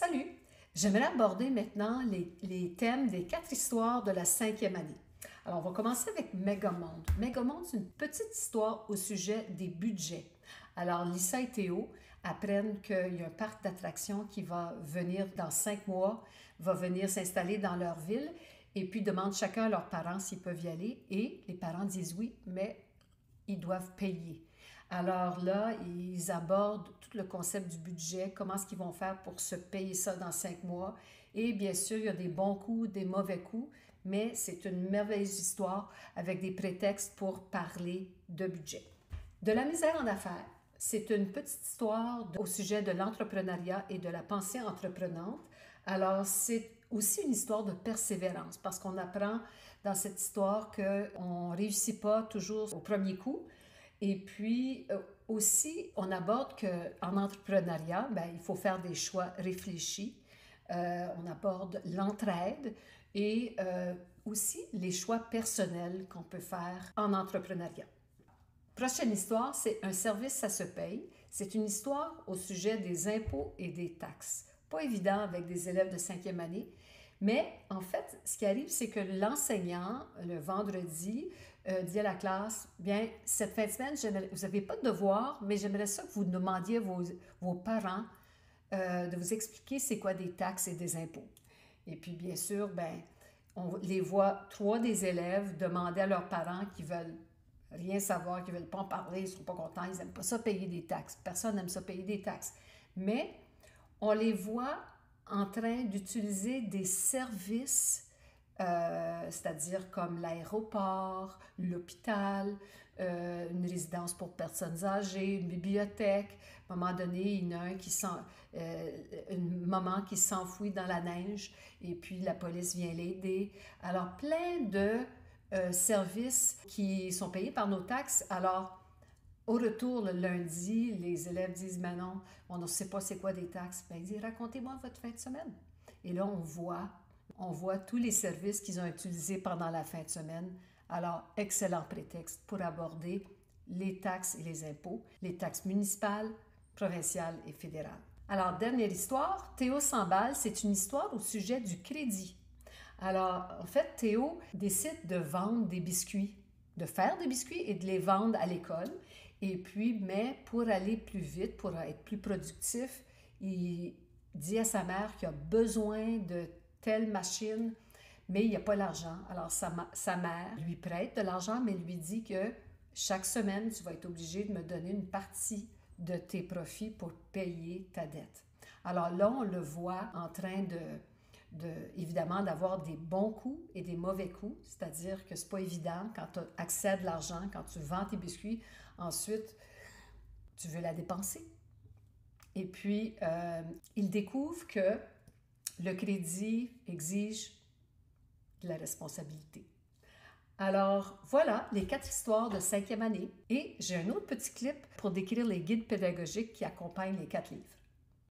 Salut! J'aimerais aborder maintenant les thèmes des 4 histoires de la 5e année. Alors, on va commencer avec Mégamonde. Mégamonde, c'est une petite histoire au sujet des budgets. Alors, Lisa et Théo apprennent qu'il y a un parc d'attractions qui va venir dans 5 mois, va venir s'installer dans leur ville, et puis demandent chacun à leurs parents s'ils peuvent y aller, et les parents disent oui, mais ils doivent payer. Alors là, ils abordent tout le concept du budget, comment est-ce qu'ils vont faire pour se payer ça dans 5 mois. Et bien sûr, il y a des bons coups, des mauvais coups, mais c'est une merveilleuse histoire avec des prétextes pour parler de budget. De la misère en affaires, c'est une petite histoire au sujet de l'entrepreneuriat et de la pensée entreprenante. Alors, c'est aussi une histoire de persévérance parce qu'on apprend dans cette histoire qu'on ne réussit pas toujours au premier coup. Et puis aussi, on aborde qu'en entrepreneuriat, il faut faire des choix réfléchis. On aborde l'entraide et aussi les choix personnels qu'on peut faire en entrepreneuriat. Prochaine histoire, c'est Un service, ça se paye. C'est une histoire au sujet des impôts et des taxes. Pas évident avec des élèves de 5e année, mais en fait, ce qui arrive, c'est que l'enseignant, le vendredi, dit à la classe, bien, cette fin de semaine, vous n'avez pas de devoir, mais j'aimerais ça que vous demandiez à vos parents de vous expliquer c'est quoi des taxes et des impôts. Et puis, bien sûr, on les voit 3 des élèves demander à leurs parents qui veulent rien savoir, qui ne veulent pas en parler, ils ne sont pas contents, ils n'aiment pas ça payer des taxes. Personne n'aime ça payer des taxes. Mais on les voit en train d'utiliser des services, c'est-à-dire comme l'aéroport, l'hôpital, une résidence pour personnes âgées, une bibliothèque. À un moment donné, il y en a une maman qui s'enfuit dans la neige et puis la police vient l'aider. Alors, plein de services qui sont payés par nos taxes. Alors, au retour, le lundi, les élèves disent « Mais non, on ne sait pas c'est quoi des taxes. » Ils disent « Racontez-moi votre fin de semaine. » Et là, on voit tous les services qu'ils ont utilisés pendant la fin de semaine. Alors, excellent prétexte pour aborder les taxes et les impôts, les taxes municipales, provinciales et fédérales. Alors, dernière histoire, Théo s'emballe, c'est une histoire au sujet du crédit. Alors, en fait, Théo décide de vendre des biscuits, de faire des biscuits et de les vendre à l'école. Et puis, mais pour aller plus vite, pour être plus productif, il dit à sa mère qu'il a besoin de telle machine, mais il n'y a pas l'argent. Alors, sa mère lui prête de l'argent, mais lui dit que chaque semaine, tu vas être obligé de me donner une partie de tes profits pour payer ta dette. Alors là, on le voit en train évidemment, d'avoir des bons coups et des mauvais coups, c'est-à-dire que c'est pas évident quand tu as accès à de l'argent, quand tu vends tes biscuits, ensuite, tu veux la dépenser. Et puis, il découvre que le crédit exige de la responsabilité. Alors, voilà les 4 histoires de 5e année. Et j'ai un autre petit clip pour décrire les guides pédagogiques qui accompagnent les 4 livres.